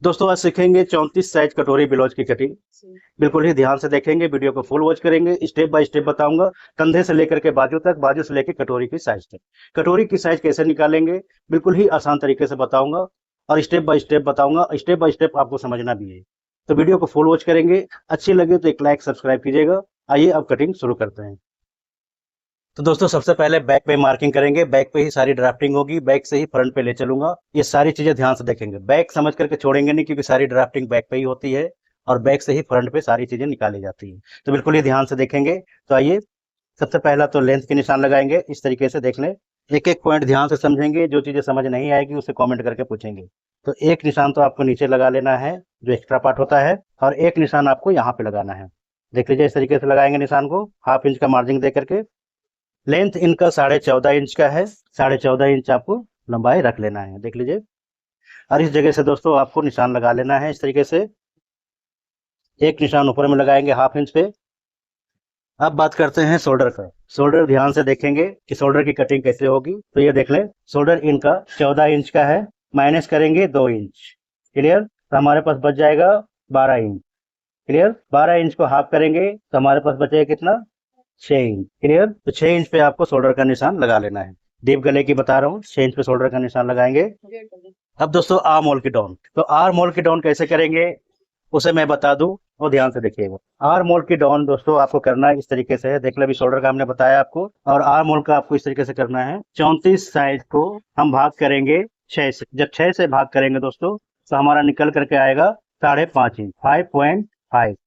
दोस्तों आज सीखेंगे 34 साइज कटोरी ब्लाउज की कटिंग। बिल्कुल ही ध्यान से देखेंगे, वीडियो को फुल वॉच करेंगे। स्टेप बाय स्टेप बताऊंगा, कंधे से लेकर के बाजू तक, बाजू से लेकर कटोरी की साइज तक। कटोरी की साइज कैसे निकालेंगे बिल्कुल ही आसान तरीके से बताऊंगा और स्टेप बाय स्टेप बताऊंगा। स्टेप बाय स्टेप आपको समझना भी है, तो वीडियो को फुल वॉच करेंगे। अच्छी लगे तो एक लाइक सब्सक्राइब कीजिएगा। आइए अब कटिंग शुरू करते हैं। तो दोस्तों सबसे पहले बैक पे मार्किंग करेंगे। बैक पे ही सारी ड्राफ्टिंग होगी, बैक से ही फ्रंट पे ले चलूंगा। ये सारी चीजें ध्यान से देखेंगे, बैक समझ करके छोड़ेंगे नहीं, क्योंकि सारी ड्राफ्टिंग बैक पे ही होती है और बैक से ही फ्रंट पे सारी चीजें निकाली जाती है। तो बिल्कुल ही ध्यान से देखेंगे। तो आइए, सबसे पहला तो लेंथ के निशान लगाएंगे। इस तरीके से देख लें, एक एक पॉइंट ध्यान से समझेंगे। जो चीजें समझ नहीं आएगी उसे कमेंट करके पूछेंगे। तो एक निशान तो आपको नीचे लगा लेना है, जो एक्स्ट्रा पार्ट होता है, और एक निशान आपको यहाँ पे लगाना है। देख लीजिए, इस तरीके से लगाएंगे निशान को, 1/2 इंच का मार्जिन दे करके। लेंथ इनका 14.5 इंच का है। 14.5 इंच आपको लंबाई रख लेना है, देख लीजिए। और इस जगह से दोस्तों आपको निशान लगा लेना है इस तरीके से। एक निशान ऊपर में लगाएंगे 1/2 इंच पे। अब बात करते हैं शोल्डर का। शोल्डर ध्यान से देखेंगे कि शोल्डर की कटिंग कैसे होगी। तो ये देख लें, शोल्डर इनका 14 इंच का है, माइनस करेंगे 2 इंच। क्लियर? तो हमारे पास बच जाएगा 12 इंच। क्लियर? 12 इंच को हाफ करेंगे तो हमारे पास बचेगा कितना? 6 इंच। क्लियर? तो 6 इंच पे आपको शोल्डर का निशान लगा लेना है। डीप गले की बता रहा हूँ, 6 इंच पे शोल्डर का निशान लगाएंगे। अब दोस्तों आर्म होल की डाउन। तो आर्म होल की डाउन कैसे करेंगे उसे मैं बता दूं, वो ध्यान से देखिएगा। आर्म होल की डाउन दोस्तों आपको करना है इस तरीके से है। देख लो, अभी शोल्डर का हमने बताया आपको, और आर्म होल का आपको इस तरीके से करना है। 34 साइज को हम भाग करेंगे 6 से। जब 6 से भाग करेंगे दोस्तों, तो हमारा निकल करके आएगा 5.5 इंच, 5.5।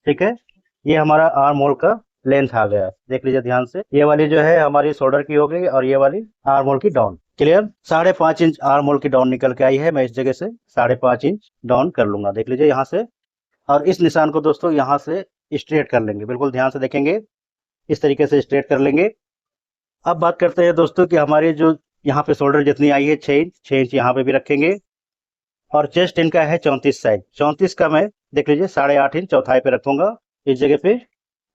ठीक है, ये हमारा आर्म होल का लेंथ आ गया। देख लीजिए ध्यान से, ये वाली जो है हमारी शोल्डर की हो गई, और ये वाली आर्म होल की down. Clear? 5.5 inch arm hole की डाउन निकल के आई है। मैं इस जगह से 5.5 इंच डाउन कर लूंगा, देख लीजिए यहाँ से। और इस निशान को दोस्तों यहाँ से स्ट्रेट कर लेंगे। बिल्कुल ध्यान से देखेंगे, इस तरीके से स्ट्रेट कर लेंगे। अब बात करते हैं दोस्तों कि हमारी जो यहाँ पे शोल्डर जितनी आई है 6 इंच, 6 इंच यहाँ पे भी रखेंगे। और चेस्ट इनका है 34 साइज। 34 का मैं देख लीजिए 8.5 इंच चौथाई पे रखूंगा इस जगह पे।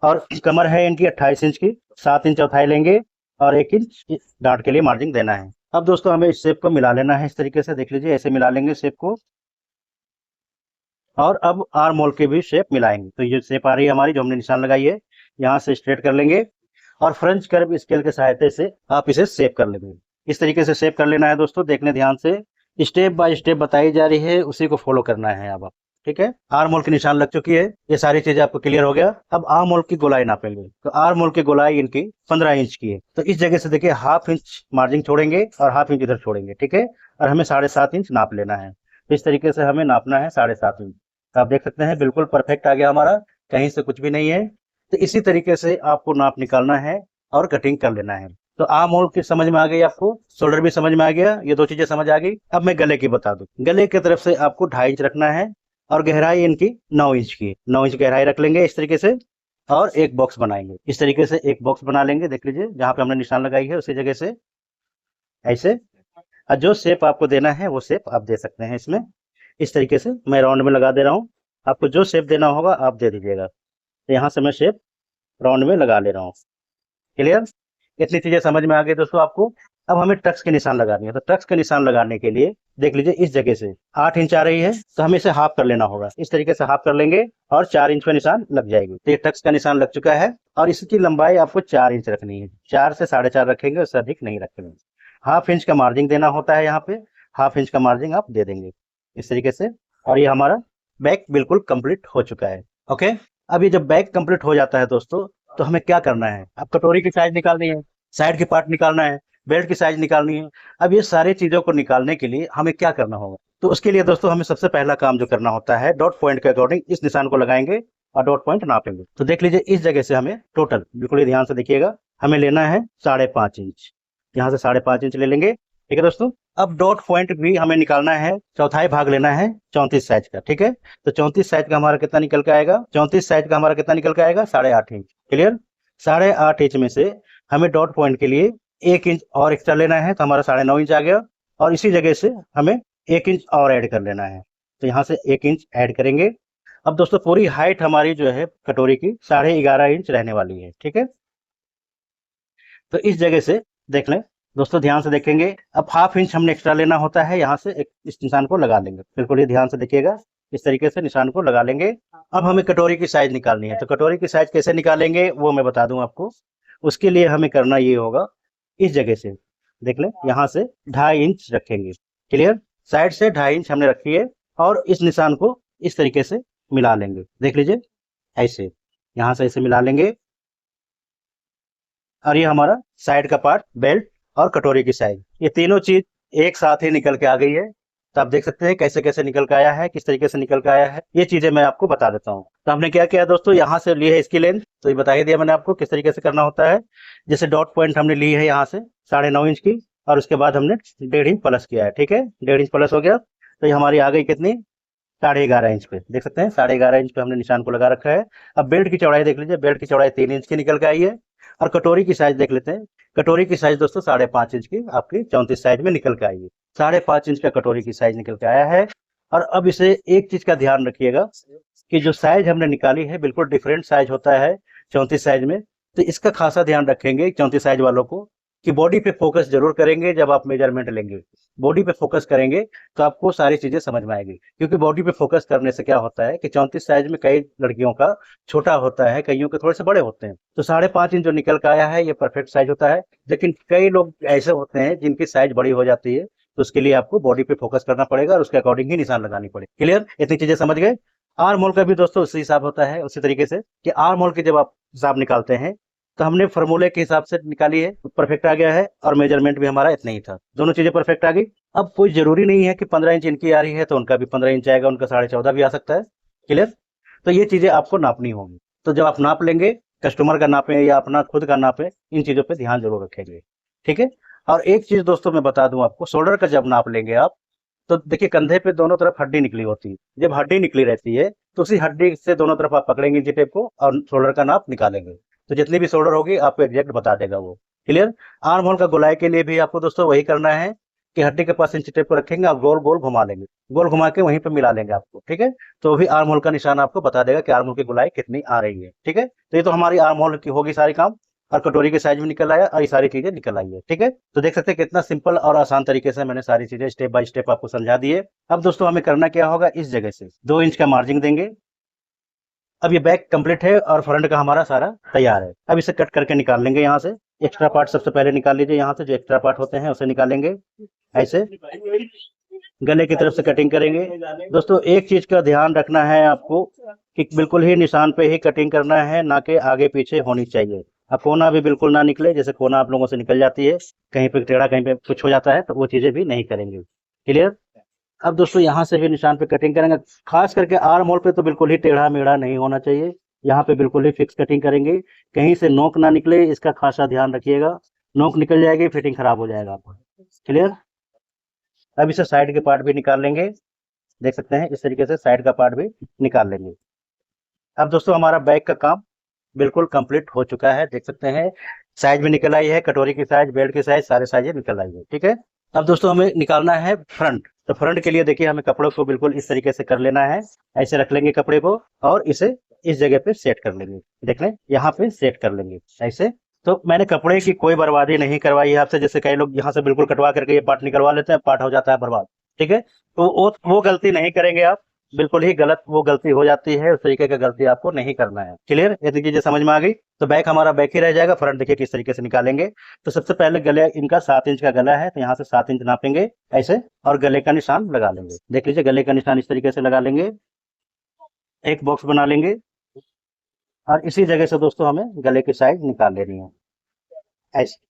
और कमर है इनकी 28 इंच की, 7 इंच चौथाई लेंगे और 1 इंच गांठ के लिए मार्जिन देना है। अब दोस्तों हमें इस शेप को मिला लेना है इस तरीके से, देख लीजिए ऐसे मिला लेंगे शेप को। और अब आर्म होल की भी शेप मिलाएंगे। तो ये शेप आ रही है हमारी, जो हमने निशान लगाई है, यहाँ से स्ट्रेट कर लेंगे और फ्रेंच कर्व स्केल के सहायता से आप इसे शेप कर लेंगे। इस तरीके से शेप कर लेना है दोस्तों, देखने ध्यान से। स्टेप बाय स्टेप बताई जा रही है, उसी को फॉलो करना है अब आप। ठीक है, आर्म होल की निशान लग चुकी है, ये सारी चीजें आपको क्लियर हो गया। अब आर्म होल की गोलाई नापेंगे। तो आर्म होल की गोलाई इनकी 15 इंच की है। तो इस जगह से देखिए 1/2 इंच मार्जिन छोड़ेंगे और 1/2 इंच इधर छोड़ेंगे। ठीक है, और हमें 7.5 इंच नाप लेना है। तो इस तरीके से हमें नापना है 7.5 इंच। तो आप देख सकते हैं बिल्कुल परफेक्ट आ गया हमारा, कहीं से कुछ भी नहीं है। तो इसी तरीके से आपको नाप निकालना है और कटिंग कर लेना है। तो आर्म होल की समझ में आ गई आपको, शोल्डर भी समझ में आ गया, ये दो चीजें समझ आ गई। अब मैं गले की बता दूं। गले की तरफ से आपको 2.5 इंच रखना है और गहराई इनकी 9 इंच की है। 9 इंच गहराई रख लेंगे इस तरीके से, और एक बॉक्स बनाएंगे। इस तरीके से एक बॉक्स बना लेंगे, देख लीजिए जहां पे हमने निशान लगाई है उसी जगह से ऐसे। और जो शेप आपको देना है वो शेप आप दे सकते हैं इसमें। इस तरीके से मैं राउंड में लगा दे रहा हूँ, आपको जो शेप देना होगा आप दे दीजिएगा। तो यहाँ से मैं शेप राउंड में लगा ले रहा हूँ। क्लियर? इतनी चीजें समझ में आ गई दोस्तों आपको। अब हमें टक्स के निशान लगानी है। तो टक्स के निशान लगाने के लिए देख लीजिए, इस जगह से 8 इंच आ रही है, तो हमें इसे हाफ कर लेना होगा। इस तरीके से हाफ कर लेंगे और 4 इंच पे निशान लग जाएगी। तो ये टक्स का निशान लग चुका है, और इसकी लंबाई आपको 4 इंच रखनी है। 4 से 4.5 रखेंगे, उससे अधिक नहीं रखेंगे। 1/2 इंच का मार्जिन देना होता है यहाँ पे, 1/2 इंच का मार्जिन आप दे देंगे इस तरीके से। और ये हमारा बैक बिल्कुल कंप्लीट हो चुका है। ओके, अब ये जब बैक कंप्लीट हो जाता है दोस्तों, तो हमें क्या करना है? अब कटोरी की साइज निकालनी है, साइड की पार्ट निकालना है, बेल्ट की साइज निकालनी है। अब ये सारी चीजों को निकालने के लिए हमें क्या करना होगा? तो उसके लिए दोस्तों हमें सबसे पहला काम जो करना होता है, डॉट पॉइंट के अकॉर्डिंग इस निशान को लगाएंगे और डॉट पॉइंट नापेंगे। तो देख लीजिए, इस जगह से हमें टोटल, बिल्कुल ही ध्यान से देखिएगा, हमें लेना है 5.5 इंच। यहाँ से 5.5 इंच ले लेंगे। ठीक है दोस्तों, अब डॉट पॉइंट भी हमें निकालना है, चौथाई भाग लेना है 34 साइज का। ठीक है, तो 34 साइज का हमारा कितना निकल के आएगा? 34 साइज का हमारा कितना निकल के आएगा? 8.5 इंच। क्लियर? 8.5 इंच में से हमें डॉट पॉइंट के लिए 1 इंच और एक्स्ट्रा लेना है, तो हमारा 9.5 इंच आ गया। और इसी जगह से हमें 1 इंच और ऐड कर लेना है, तो यहाँ से 1 इंच ऐड करेंगे। अब दोस्तों पूरी हाइट हमारी जो है कटोरी की 11.5 इंच रहने वाली है। ठीक है, तो इस जगह से देख लें, दोस्तों ध्यान से देखेंगे, अब हाफ इंच हमने एक्स्ट्रा लेना होता है, यहाँ से इस निशान को लगा लेंगे। बिल्कुल ये ध्यान से देखिएगा, इस तरीके से निशान को लगा लेंगे। अब हमें कटोरी की साइज निकालनी है, तो कटोरी की साइज कैसे निकालेंगे वो मैं बता दूं आपको। उसके लिए हमें करना ये होगा, इस जगह से देख लें, यहाँ से 2.5 इंच रखेंगे। क्लियर, साइड से 2.5 इंच हमने रखी है और इस निशान को इस तरीके से मिला लेंगे। देख लीजिए ऐसे, यहाँ से ऐसे मिला लेंगे और ये हमारा साइड का पार्ट, बेल्ट और कटोरी की साइज, ये तीनों चीज एक साथ ही निकल के आ गई है। तो आप देख सकते हैं कैसे कैसे निकल के आया है, किस तरीके से निकल के आया है, ये चीजें मैं आपको बता देता हूँ। तो हमने क्या किया दोस्तों, यहाँ से ली है इसकी लेंथ, तो ये बता ही दिया मैंने आपको किस तरीके से करना होता है। जैसे डॉट पॉइंट हमने ली है यहाँ से 9.5 इंच की, और उसके बाद हमने 1.5 इंच प्लस किया है। ठीक है, 1.5 इंच प्लस हो गया, तो ये हमारी आ गई कितनी, 11.5 इंच पे। देख सकते हैं 11.5 इंच पे हमने निशान को लगा रखा है। अब बेल्ट की चौड़ाई देख लीजिए, बेल्ट की चौड़ाई 3 इंच की निकल के आई है। और कटोरी की साइज देख लेते हैं, कटोरी की साइज दोस्तों 5.5 इंच की आपकी 34 साइज में निकल के आई है। 5.5 इंच का कटोरी की साइज निकल के आया है। और अब इसे एक चीज का ध्यान रखिएगा कि जो साइज हमने निकाली है बिल्कुल डिफरेंट साइज होता है 34 साइज में। तो इसका खासा ध्यान रखेंगे 34 साइज वालों को कि बॉडी पे फोकस जरूर करेंगे। जब आप मेजरमेंट लेंगे बॉडी पे फोकस करेंगे तो आपको सारी चीजें समझ में आएगी। क्योंकि बॉडी पे फोकस करने से क्या होता है कि 34 साइज में कई लड़कियों का छोटा होता है, कईयों के थोड़े से बड़े होते हैं। तो 5.5 इंच जो निकल के आया है ये परफेक्ट साइज होता है। लेकिन कई लोग ऐसे होते हैं जिनकी साइज बड़ी हो जाती है, तो उसके लिए आपको बॉडी पे फोकस करना पड़ेगा और उसके अकॉर्डिंग ही निशान लगानी पड़ेगी। क्लियर, इतनी चीजें समझ गए। आर्म होल का भी दोस्तों उसी हिसाब होता है, उसी तरीके से कि आर्म होल की जब आप हिसाब निकालते हैं तो हमने फॉर्मूले के हिसाब से निकाली है, परफेक्ट आ गया है, और मेजरमेंट भी हमारा इतना ही था, दोनों चीजें परफेक्ट आ गई। अब कोई जरूरी नहीं है कि 15 इंच इनकी आ रही है तो उनका भी 15 इंच आएगा, उनका 14.5 भी आ सकता है। क्लियर, तो ये चीजें आपको नापनी होंगी। तो जब आप नाप लेंगे, कस्टमर का नापे या अपना खुद का नापे, इन चीजों पे ध्यान जरूर रखेंगे। ठीक है, और एक चीज दोस्तों मैं बता दूं आपको, शोल्डर का जब नाप लेंगे आप, तो देखिए कंधे पे दोनों तरफ हड्डी निकली होती है। जब हड्डी निकली रहती है तो उसी हड्डी से दोनों तरफ आप पकड़ेंगे इंची टेप को और शोल्डर का नाप निकालेंगे, तो जितनी भी शोल्डर होगी आपको एग्जैक्ट बता देगा वो। क्लियर, आर्म होल का गोलाई के लिए भी आपको दोस्तों वही करना है कि हड्डी के पास इंची टेप को रखेंगे, आप गोल गोल घुमा लेंगे, गोल घुमा के वहीं पे मिला लेंगे आपको। ठीक है, तो भी आर्म होल का निशान आपको बता देगा कि आर्म होल की गोलाई कितनी आ रही है। ठीक है, तो ये तो हमारी आर्म होल की होगी सारी काम, और कटोरी की साइज भी निकल आया और ये सारी चीजें निकल आई है। ठीक है, तो देख सकते हैं कितना सिंपल और आसान तरीके से मैंने सारी चीजें स्टेप बाय स्टेप आपको समझा दी है। अब दोस्तों हमें करना क्या होगा, इस जगह से 2 इंच का मार्जिन देंगे। अब ये बैक कंप्लीट है और फ्रंट का हमारा सारा तैयार है। अब इसे कट करके निकाल लेंगे यहाँ से। एक्स्ट्रा पार्ट सबसे पहले निकाल लीजिए, यहाँ से जो एक्स्ट्रा पार्ट होते हैं उसे निकालेंगे। ऐसे गले की तरफ से कटिंग करेंगे। दोस्तों एक चीज का ध्यान रखना है आपको कि बिल्कुल ही निशान पे ही कटिंग करना है, ना कि आगे पीछे होनी चाहिए। अब कोना भी बिल्कुल ना निकले, जैसे कोना आप लोगों से निकल जाती है, कहीं पे टेढ़ा कहीं पे कुछ हो जाता है, तो वो चीजें भी नहीं करेंगे। क्लियर, अब दोस्तों यहाँ से भी निशान पे कटिंग करेंगे। खास करके आर्म होल पे तो बिल्कुल ही टेढ़ा मेढ़ा नहीं होना चाहिए, यहाँ पे बिल्कुल ही फिक्स कटिंग करेंगे, कहीं से नोक ना निकले, इसका खासा ध्यान रखिएगा। नोक निकल जाएगी फिटिंग खराब हो जाएगा आपको। क्लियर, अब इसे साइड के पार्ट भी निकाल लेंगे। देख सकते हैं इस तरीके से साइड का पार्ट भी निकाल लेंगे। अब दोस्तों हमारा बैक का काम बिल्कुल कंप्लीट हो चुका है। देख सकते हैं साइज भी निकल आई है, कटोरी की साइज, बेल्ट की साइज, सारे साइजें निकल आई है। ठीक है, अब दोस्तों हमें निकालना है फ्रंट। तो फ्रंट के लिए देखिए हमें कपड़ों को बिल्कुल इस तरीके से कर लेना है। ऐसे रख लेंगे कपड़े को और इसे इस जगह पे सेट कर लेंगे। देख लें, यहाँ पे सेट कर लेंगे ऐसे। तो मैंने कपड़े की कोई बर्बादी नहीं करवाई है आपसे, जैसे कई लोग यहाँ से बिल्कुल कटवा करके ये पार्ट निकलवा लेते हैं, पार्ट हो जाता है बर्बाद। ठीक है, तो वो गलती नहीं करेंगे आप, बिल्कुल ही गलत वो गलती हो जाती है, उस तरीके का गलती आपको नहीं करना है। क्लियर, ये चीजें समझ में आ गई। तो बैक हमारा बैक ही रह जाएगा, फ्रंट देखिए किस तरीके से निकालेंगे। तो सबसे पहले गले, इनका 7 इंच का गला है, तो यहाँ से 7 इंच नापेंगे ऐसे, और गले का निशान लगा लेंगे। देख लीजिए गले का निशान इस तरीके से लगा लेंगे, एक बॉक्स बना लेंगे, और इसी जगह से दोस्तों हमें गले की साइज निकाल लेनी है ऐसे।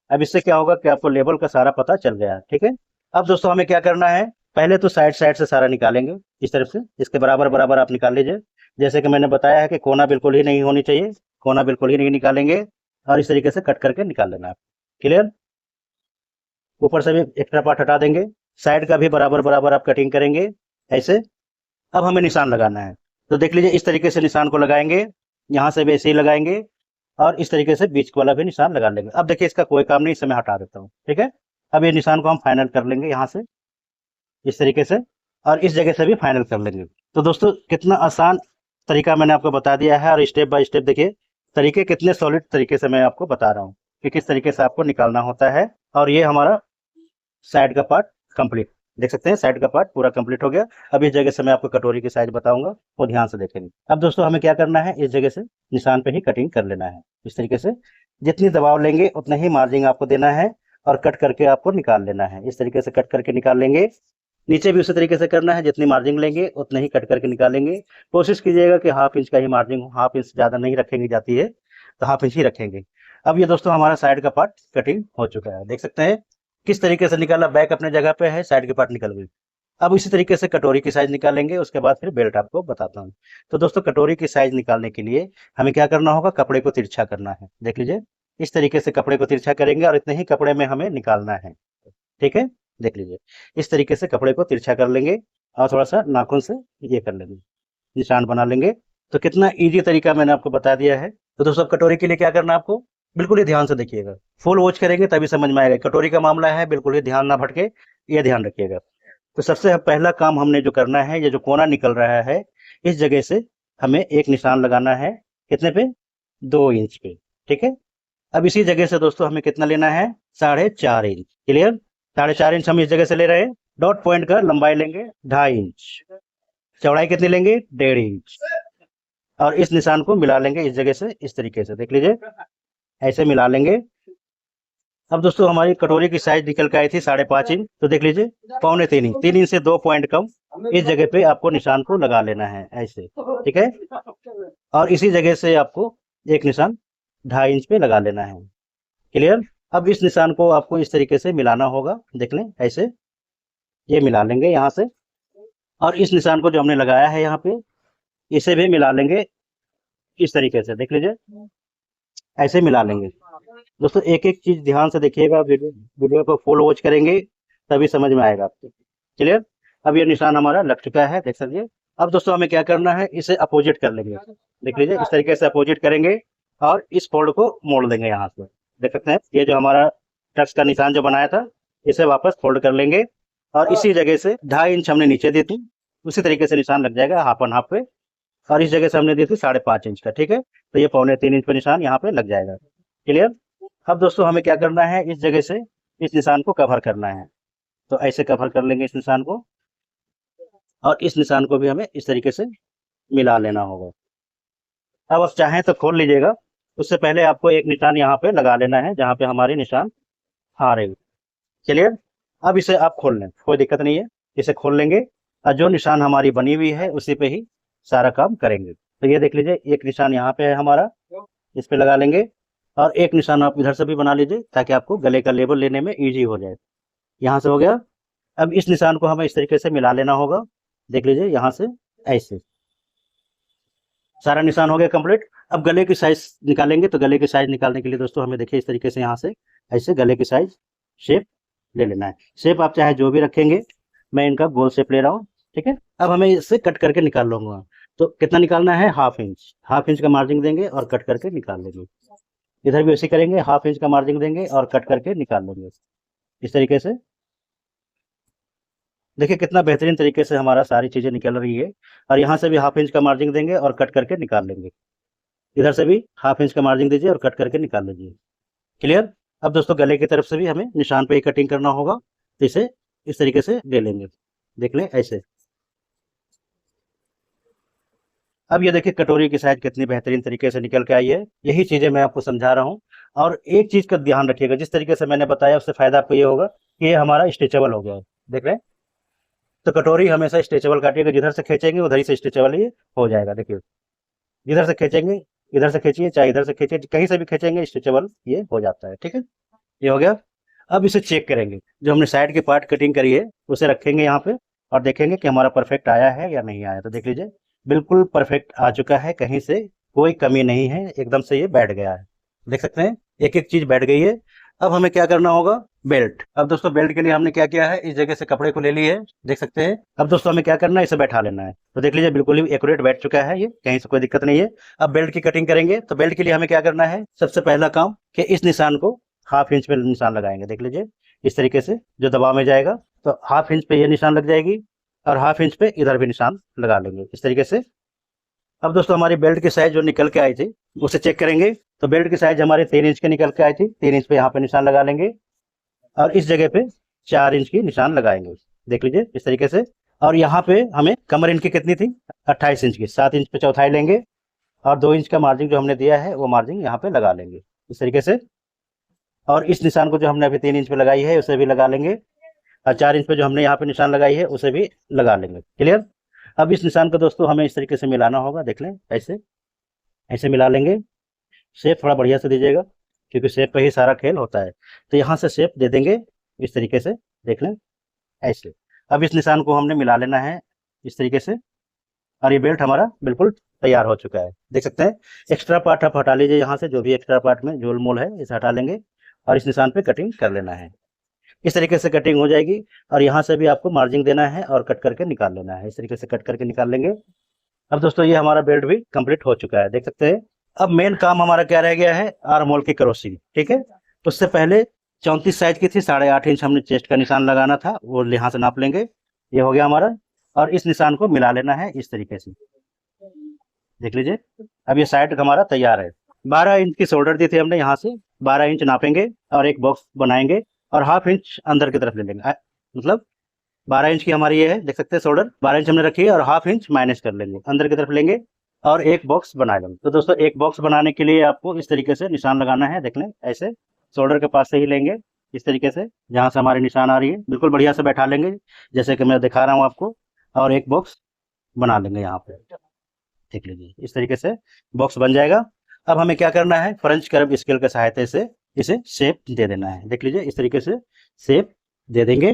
अब इससे क्या होगा कि आपको लेवल का सारा पता चल गया है। ठीक है, अब दोस्तों हमें क्या करना है, पहले तो साइड साइड से सारा निकालेंगे इस तरफ से, इसके बराबर बराबर आप निकाल लीजिए। जैसे कि मैंने बताया है कि कोना बिल्कुल ही नहीं होनी चाहिए, कोना बिल्कुल ही नहीं निकालेंगे, और इस तरीके से कट करके निकाल लेना है। क्लियर, ऊपर से भी एक्स्ट्रा पार्ट हटा देंगे, साइड का भी बराबर बराबर आप कटिंग करेंगे ऐसे। अब हमें निशान लगाना है, तो देख लीजिए इस तरीके से निशान को लगाएंगे, यहाँ से भी ऐसे ही लगाएंगे, और इस तरीके से बीच वाला भी निशान लगा लेंगे। अब देखिए इसका कोई काम नहीं, इसे मैं हटा देता हूँ। ठीक है, अब ये निशान को हम फाइनल कर लेंगे यहाँ से इस तरीके से, और इस जगह से भी फाइनल कर लेंगे। तो दोस्तों कितना आसान तरीका मैंने आपको बता दिया है, और स्टेप बाय स्टेप देखिए तरीके कितने सॉलिड तरीके से मैं आपको बता रहा हूँ। कि किस तरीके से आपको निकालना होता है। और ये हमारा साइड का पार्ट कंप्लीट, देख सकते हैं साइड का पार्ट पूरा कंप्लीट हो गया। अब इस जगह से मैं आपको कटोरी की साइज बताऊंगा, वो ध्यान से देखेंगे। अब दोस्तों हमें क्या करना है, इस जगह से निशान पे ही कटिंग कर लेना है। इस तरीके से जितनी दबाव लेंगे उतना ही मार्जिन आपको देना है और कट करके आपको निकाल लेना है। इस तरीके से कट करके निकाल लेंगे। नीचे भी उसी तरीके से करना है, जितनी मार्जिन लेंगे उतना ही कट करके निकालेंगे। कोशिश कीजिएगा कि हाफ इंच का ही मार्जिन हो, हाफ इंच ज्यादा नहीं रखेंगे जाती है तो हाफ इंच ही रखेंगे। अब ये दोस्तों हमारा साइड का पार्ट कटिंग हो चुका है, देख सकते हैं किस तरीके से निकाला। बैक अपने जगह पे है, साइड के पार्ट निकल गई। अब इसी तरीके से कटोरी की साइज निकालेंगे, उसके बाद फिर बेल्ट आपको बताता हूँ। तो दोस्तों कटोरी की साइज निकालने के लिए हमें क्या करना होगा, कपड़े को तिरछा करना है। देख लीजिए इस तरीके से कपड़े को तिरछा करेंगे और इतने ही कपड़े में हमें निकालना है, ठीक है। देख लीजिए इस तरीके से कपड़े को तिरछा कर लेंगे और थोड़ा सा नाखून से ये कर लेंगे, निशान बना लेंगे। तो कितना इजी तरीका मैंने आपको बता दिया है। तो दोस्तों कटोरी के लिए क्या करना है आपको, बिल्कुल ही ध्यान से देखिएगा, फुल वॉच करेंगे तभी समझ में आएगा। कटोरी का मामला है, बिल्कुल ही ध्यान ना भटके, ये ध्यान रखिएगा। तो सबसे पहला काम हमने जो करना है, ये जो कोना निकल रहा है इस जगह से हमें एक निशान लगाना है। कितने पे, 2 इंच पे, ठीक है। अब इसी जगह से दोस्तों हमें कितना लेना है, 4.5 इंच। क्लियर, 4.5 इंच हम इस जगह से ले रहे हैं। डॉट पॉइंट का लंबाई लेंगे 2.5 इंच, चौड़ाई कितनी लेंगे, 1.5 इंच। और इस निशान को मिला लेंगे इस जगह से, इस तरीके से देख लीजिए ऐसे मिला लेंगे। अब दोस्तों हमारी कटोरी की साइज निकल के आई थी 5.5 इंच, तो देख लीजिए 3.25 इंच, 3 इंच से 2 पॉइंट कम इस जगह पे आपको निशान को लगा लेना है ऐसे, ठीक है। और इसी जगह से आपको एक निशान 2.5 इंच पे लगा लेना है। क्लियर। अब इस निशान को आपको इस तरीके से मिलाना होगा, देख लें ऐसे, ये मिला लेंगे यहाँ से। और इस निशान को जो हमने लगाया है यहाँ पे, इसे भी मिला लेंगे इस तरीके से, देख लीजिए ऐसे मिला लेंगे। दोस्तों एक एक चीज ध्यान से देखिएगा, वीडियो को फुल वॉच करेंगे तभी समझ में आएगा आपको। क्लियर। अब ये निशान हमारा लग चुका है, देख सकते। अब दोस्तों हमें क्या करना है, इसे अपोजिट कर लेंगे, देख लीजिए इस तरीके से अपोजिट करेंगे और इस फोल्ड को मोड़ देंगे यहाँ से, देख सकते हैं। ये जो हमारा टक्स का निशान जो बनाया था इसे वापस फोल्ड कर लेंगे और इसी जगह से 2.5 इंच हमने नीचे दी थी, उसी तरीके से निशान लग जाएगा हाफ एंड हाफ पे। और इस जगह से हमने दी थी 5.5 इंच का, ठीक है। तो ये 3.25 इंच पे निशान यहाँ पे लग जाएगा। क्लियर। अब दोस्तों हमें क्या करना है, इस जगह से इस निशान को कवर करना है, तो ऐसे कवर कर लेंगे इस निशान को। और इस निशान को भी हमें इस तरीके से मिला लेना होगा। अब आप चाहें तो खोल लीजिएगा, उससे पहले आपको एक निशान यहाँ पे लगा लेना है जहाँ पे हमारी निशान आ रही। चलिए अब इसे आप खोल लें, कोई दिक्कत नहीं है, इसे खोल लेंगे और जो निशान हमारी बनी हुई है उसी पे ही सारा काम करेंगे। तो ये देख लीजिए एक निशान यहाँ पे है हमारा, इस पे लगा लेंगे। और एक निशान आप इधर से भी बना लीजिए ताकि आपको गले का लेबल लेने में इजी हो जाए। यहाँ से हो गया। अब इस निशान को हमें इस तरीके से मिला लेना होगा, देख लीजिए यहाँ से ऐसे सारा निशान हो गया कंप्लीट। अब गले की साइज निकालेंगे, तो गले की साइज निकालने के लिए दोस्तों हमें देखिए इस तरीके से यहाँ से ऐसे गले की साइज शेप ले लेना है। शेप आप चाहे जो भी रखेंगे, मैं इनका गोल शेप ले रहा हूँ, ठीक है। अब हमें इससे कट करके निकाल लूंगा। तो कितना निकालना है, हाफ इंच का मार्जिन देंगे और कट करके निकाल लेंगे। इधर भी ऐसे करेंगे, हाफ इंच का मार्जिन देंगे और कट करके निकाल लेंगे इस तरीके से। देखिए कितना बेहतरीन तरीके से हमारा सारी चीजें निकल रही है। और यहाँ से भी हाफ इंच का मार्जिन देंगे और कट करके निकाल लेंगे। इधर से भी हाफ इंच का मार्जिन दीजिए और कट करके निकाल लीजिए। क्लियर। अब दोस्तों गले की तरफ से भी हमें निशान पे ही कटिंग करना होगा, तो इसे इस तरीके से ले लेंगे, देख लें ऐसे। अब ये देखिए कटोरी की साइज कितनी बेहतरीन तरीके से निकल के आई है। यही चीजें मैं आपको समझा रहा हूँ। और एक चीज का ध्यान रखिएगा, जिस तरीके से मैंने बताया उससे फायदा आपको ये होगा कि ये हमारा स्ट्रेचेबल हो गया है, देख रहे हैं। तो कटोरी हमेशा स्ट्रेचेबल काटिएगा, जिधर से खींचेंगे उधर ही से स्ट्रेचेबल ही हो जाएगा। देखिए जिधर से खींचेंगे, इधर से खींचिए चाहे इधर से खींचिए, कहीं से भी खींचेंगे स्ट्रेचेबल ये हो जाता है, ठीक है। ये हो गया। अब इसे चेक करेंगे, जो हमने साइड की पार्ट कटिंग करी है उसे रखेंगे यहाँ पे और देखेंगे कि हमारा परफेक्ट आया है या नहीं आया। तो देख लीजिए बिल्कुल परफेक्ट आ चुका है, कहीं से कोई कमी नहीं है, एकदम से ये बैठ गया है, देख सकते हैं एक एक चीज बैठ गई है। अब हमें क्या करना होगा, बेल्ट। अब दोस्तों बेल्ट के लिए हमने क्या किया है, इस जगह से कपड़े को ले लिए है, देख सकते हैं। अब दोस्तों हमें क्या करना है, इसे बैठा लेना है। तो देख लीजिए बिल्कुल ही एक्यूरेट बैठ चुका है, ये कहीं से कोई दिक्कत नहीं है। अब बेल्ट की कटिंग करेंगे, तो बेल्ट के लिए हमें क्या करना है, सबसे पहला काम कि इस निशान को हाफ इंच पे निशान लगाएंगे, देख लीजिए इस तरीके से जो दबाव में जाएगा, तो हाफ इंच पे ये निशान लग जाएगी और हाफ इंच पे इधर भी निशान लगा लेंगे इस तरीके से। अब दोस्तों हमारी बेल्ट की साइज जो निकल के आई थी उसे चेक करेंगे। तो बेल्ट की साइज हमारे 3 इंच के निकल के आई थी। 3 इंच पे यहाँ पे निशान लगा लेंगे और इस जगह पे 4 इंच की निशान लगाएंगे। देख लीजिए इस तरीके से। और यहाँ पे हमें कमर इनकी कितनी थी, 28 इंच की। 7 इंच पे चौथाई लेंगे और 2 इंच का मार्जिन जो हमने दिया है वो मार्जिन यहाँ पे लगा लेंगे इस तरीके से। और इस निशान को जो हमने अभी 3 इंच पे लगाई है उसे भी लगा लेंगे और 4 इंच पे जो हमने यहाँ पे निशान लगाई है उसे भी लगा लेंगे। क्लियर। अब इस निशान को दोस्तों हमें इस तरीके से मिलाना होगा। देख लें ऐसे ऐसे मिला लेंगे। शेप थोड़ा बढ़िया से दीजिएगा क्योंकि शेप पे ही सारा खेल होता है। तो यहाँ से शेप दे देंगे इस तरीके से। देख लें ऐसे। अब इस निशान को हमने मिला लेना है इस तरीके से और ये बेल्ट हमारा बिल्कुल तैयार हो चुका है। देख सकते हैं। एक्स्ट्रा पार्ट आप हटा लीजिए यहाँ से, जो भी एक्स्ट्रा पार्ट में झोल मोल है इसे हटा लेंगे और इस निशान पे कटिंग कर लेना है। इस तरीके से कटिंग हो जाएगी और यहाँ से भी आपको मार्जिन देना है और कट करके निकाल लेना है। इस तरीके से कट करके निकाल लेंगे। अब दोस्तों ये हमारा बेल्ट भी कंप्लीट हो चुका है, देख सकते हैं। अब मेन काम हमारा क्या रह गया है, आर्म होल की क्रॉसिंग। ठीक है। उससे पहले 34 साइज की थी, 8.5 इंच हमने चेस्ट का निशान लगाना था, वो यहाँ से नाप लेंगे। ये हो गया हमारा। और इस निशान को मिला लेना है इस तरीके से। देख लीजिए। अब ये साइड हमारा तैयार है। 12 इंच की शोल्डर दी थी हमने, यहाँ से 12 इंच नापेंगे और एक बॉक्स बनाएंगे और हाफ इंच अंदर की तरफ ले लेंगे। मतलब 12 इंच की हमारी ये है, देख सकते हैं शोल्डर 12 इंच हमने रखी है और हाफ इंच माइनस कर लेंगे, अंदर की तरफ लेंगे और एक बॉक्स बना लेंगे। तो दोस्तों एक बॉक्स बनाने के लिए आपको इस तरीके से निशान लगाना है। देख लें ऐसे शोल्डर के पास से ही लेंगे इस तरीके से, जहाँ से हमारी निशान आ रही है बिल्कुल बढ़िया से बैठा लेंगे जैसे कि मैं दिखा रहा हूँ आपको, और एक बॉक्स बना लेंगे यहाँ पे। देख लीजिए इस तरीके से बॉक्स बन जाएगा। अब हमें क्या करना है, फ्रेंच कर्व स्केल की सहायता से इसे शेप दे देना है। देख लीजिए इस तरीके से शेप दे देंगे।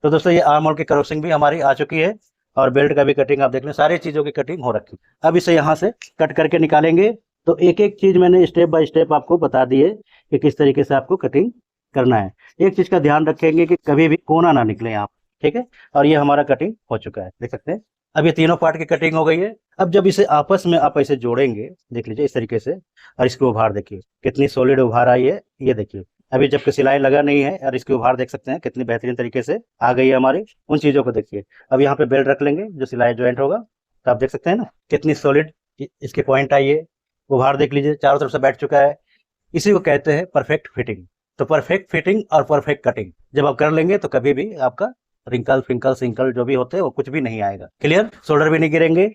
तो दोस्तों ये आर्म होल की क्रॉसिंग भी हमारी आ चुकी है और बेल्ट का भी कटिंग आप देख लें, सारी चीजों की कटिंग हो रखी। अब इसे यहाँ से कट करके निकालेंगे। तो एक एक चीज मैंने स्टेप बाय स्टेप आपको बता दी है कि किस तरीके से आपको कटिंग करना है। एक चीज का ध्यान रखेंगे कि कभी भी कोना ना निकले यहाँ, ठीक है। और ये हमारा कटिंग हो चुका है, देख सकते हैं। अब ये तीनों पार्ट की कटिंग हो गई है। अब जब इसे आपस में आप ऐसे जोड़ेंगे, देख लीजिए इस तरीके से, और इसकी उभार देखिए कितनी सॉलिड उभार आई है, ये देखिए। अभी जबकि सिलाई लगा नहीं है और इसकी उभार देख सकते हैं कितनी बेहतरीन तरीके से आ गई है हमारी। उन चीजों को देखिए। अब यहाँ पे बेल्ट रख लेंगे जो सिलाई ज्वाइंट होगा, तो आप देख सकते हैं ना कितनी सॉलिड इसके पॉइंट आई है। उभार देख लीजिए चारों तरफ से बैठ चुका है। इसी को कहते हैं परफेक्ट फिटिंग। तो परफेक्ट फिटिंग और परफेक्ट कटिंग जब आप कर लेंगे तो कभी भी आपका रिंकल फिंकल सिंकल जो भी होते हैं वो कुछ भी नहीं आएगा। क्लियर। शोल्डर भी नहीं गिरेंगे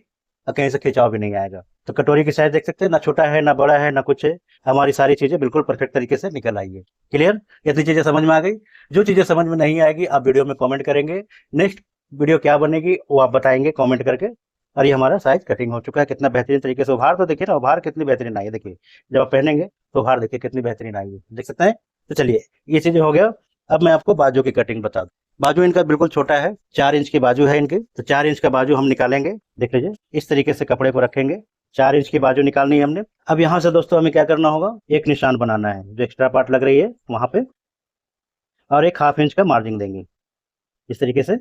और कहीं से खिंचाव भी नहीं आएगा। तो कटोरी की साइज देख सकते हैं, ना छोटा है ना बड़ा है ना कुछ है। हमारी सारी चीजें बिल्कुल परफेक्ट तरीके से निकल आई है। क्लियर। इतनी चीजें समझ में आ गई। जो चीजें समझ में नहीं आएगी आप वीडियो में कमेंट करेंगे। नेक्स्ट वीडियो क्या बनेगी वो आप बताएंगे कमेंट करके। और ये हमारा साइज कटिंग हो चुका है कितना बेहतरीन तरीके से। उभार तो देखिए ना, उभार कितनी बेहतरीन आई है। देखिए जब आप पहनेंगे तो उभार देखिए कितनी बेहतरीन आई है, देख सकते हैं। तो चलिए ये चीजें हो गया। अब मैं आपको बाजू की कटिंग बता दूं। बाजू इनका बिल्कुल छोटा है, 4 इंच की बाजू है इनकी। तो 4 इंच का बाजू हम निकालेंगे। देख लीजिए इस तरीके से कपड़े को रखेंगे। 4 इंच की बाजू निकालनी है हमने। अब यहाँ से दोस्तों हमें क्या करना होगा, एक निशान बनाना है जो एक्स्ट्रा पार्ट लग रही है वहां पे, और एक हाफ इंच का मार्जिन देंगे इस तरीके से।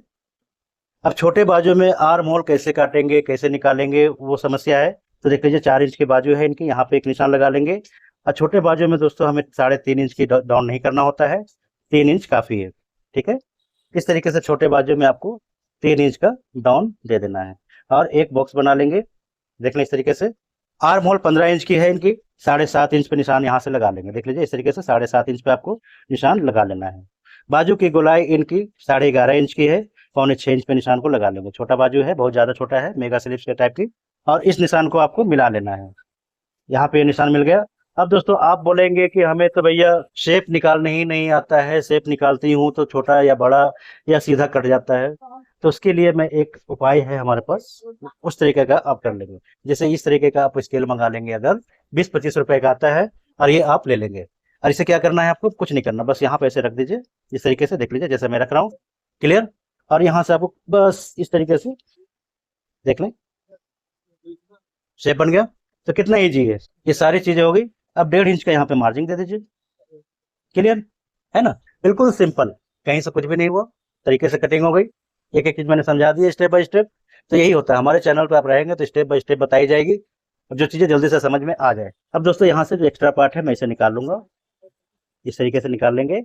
अब छोटे बाजू में आर्म होल कैसे काटेंगे कैसे निकालेंगे वो समस्या है। तो देख लीजिए 4 इंच की बाजू है इनकी, यहाँ पे एक निशान लगा लेंगे। और छोटे बाजू में दोस्तों हमें 3.5 इंच की डाउन नहीं करना होता है, 3 इंच काफी है। ठीक है। इस तरीके से छोटे बाजू में आपको 3 इंच का डाउन दे देना है और एक बॉक्स बना लेंगे। देख लें इस तरीके से। आर्म होल 15 इंच की है इनकी, 7.5 इंच पे निशान यहाँ से लगा लेंगे। देख लीजिए इस तरीके से 7.5 इंच पे आपको निशान लगा लेना है। बाजू की गोलाई इनकी 11.5 इंच की है, 6.25 इंच पे निशान को लगा लेंगे। छोटा बाजू है, बहुत ज्यादा छोटा है, मेगा स्लिप्स के टाइप की। और इस निशान को आपको मिला लेना है। यहाँ पे निशान मिल गया। अब दोस्तों आप बोलेंगे कि हमें तो भैया शेप निकालने ही नहीं आता है, शेप निकालती हूँ तो छोटा या बड़ा या सीधा कट जाता है। तो उसके लिए मैं एक उपाय है हमारे पास, उस तरीके का आप कर लेंगे। जैसे इस तरीके का आप स्केल मंगा लेंगे, अगर 20-25 रुपए का आता है, और ये आप ले लेंगे। और इसे क्या करना है, आपको कुछ नहीं करना, बस यहाँ पे ऐसे रख दीजिए इस तरीके से। देख लीजिए जैसे मैं रख रहा हूँ। क्लियर। और यहाँ से आपको बस इस तरीके से देख लें, शेप बन गया। तो कितना इजी है, ये सारी चीजें हो गई। अब 1.5 इंच का यहाँ पे मार्जिन दे दीजिए। क्लियर है ना, बिल्कुल सिंपल, कहीं से कुछ भी नहीं हुआ, तरीके से कटिंग हो गई। एक एक चीज मैंने समझा दी स्टेप बाय स्टेप। तो यही होता है हमारे चैनल पे, आप रहेंगे तो स्टेप बाय स्टेप बताई जाएगी और जो चीजें जल्दी से समझ में आ जाए। अब दोस्तों यहाँ से जो एक्स्ट्रा पार्ट है मैं इसे निकाल लूंगा, इस तरीके से निकाल लेंगे।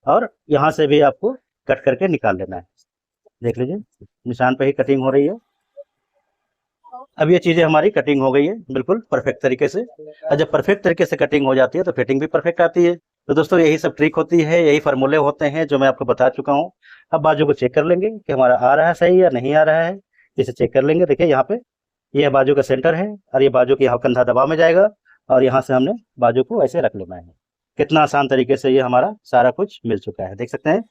और यहाँ से भी आपको कट करके निकाल लेना है। देख लीजिए निशान पे ही कटिंग हो रही है। अब ये चीजें हमारी कटिंग हो गई है बिल्कुल परफेक्ट तरीके से। और जब परफेक्ट तरीके से कटिंग हो जाती है तो फिटिंग भी परफेक्ट आती है। तो दोस्तों यही सब ट्रिक होती है, यही फार्मूले होते हैं जो मैं आपको बता चुका हूँ। अब बाजू को चेक कर लेंगे कि हमारा आ रहा है सही या नहीं आ रहा है। इसे चेक कर लेंगे। देखिए यहाँ पे ये बाजू का सेंटर है और ये बाजू के यहाँ कंधा दबाव में जाएगा और यहाँ से हमने बाजू को ऐसे रख लेना है। कितना आसान तरीके से ये हमारा सारा कुछ मिल चुका है, देख सकते हैं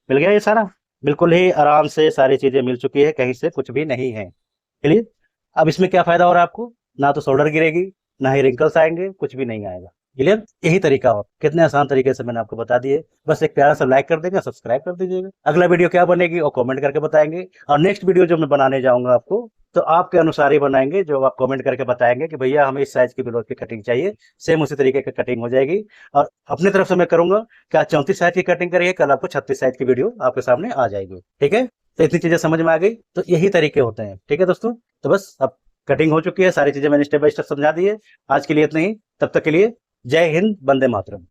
मिल गया ये सारा। बिल्कुल ही आराम से सारी चीजें मिल चुकी है, कहीं से कुछ भी नहीं है। चलिए अब इसमें क्या फायदा हो रहा है आपको, ना तो सोल्डर गिरेगी, ना ही रिंकल्स आएंगे, कुछ भी नहीं आएगा। क्लियर, यही तरीका हो, कितने आसान तरीके से मैंने आपको बता दिए। बस एक प्यारा सा लाइक कर देंगे, सब्सक्राइब कर दीजिएगा। अगला वीडियो क्या बनेगी और कमेंट करके बताएंगे। और नेक्स्ट वीडियो जो मैं बनाने जाऊंगा आपको, तो आपके अनुसार ही बनाएंगे, जो आप कमेंट करके बताएंगे कि भैया हमें इस साइज की ब्लाउज की कटिंग चाहिए, सेम उसी तरीके की कटिंग हो जाएगी। और अपनी तरफ से मैं करूंगा कि आज 34 साइज की कटिंग करिए, कल आपको 36 साइज की वीडियो आपके सामने आ जाएगी। ठीक है, तो इतनी चीजें समझ में आ गई। तो यही तरीके होते हैं। ठीक है दोस्तों, तो बस अब कटिंग हो चुकी है, सारी चीजें मैंने स्टेप बाय स्टेप समझा दी है। आज के लिए इतना ही, तब तक के लिए जय हिंद, वंदे मातरम।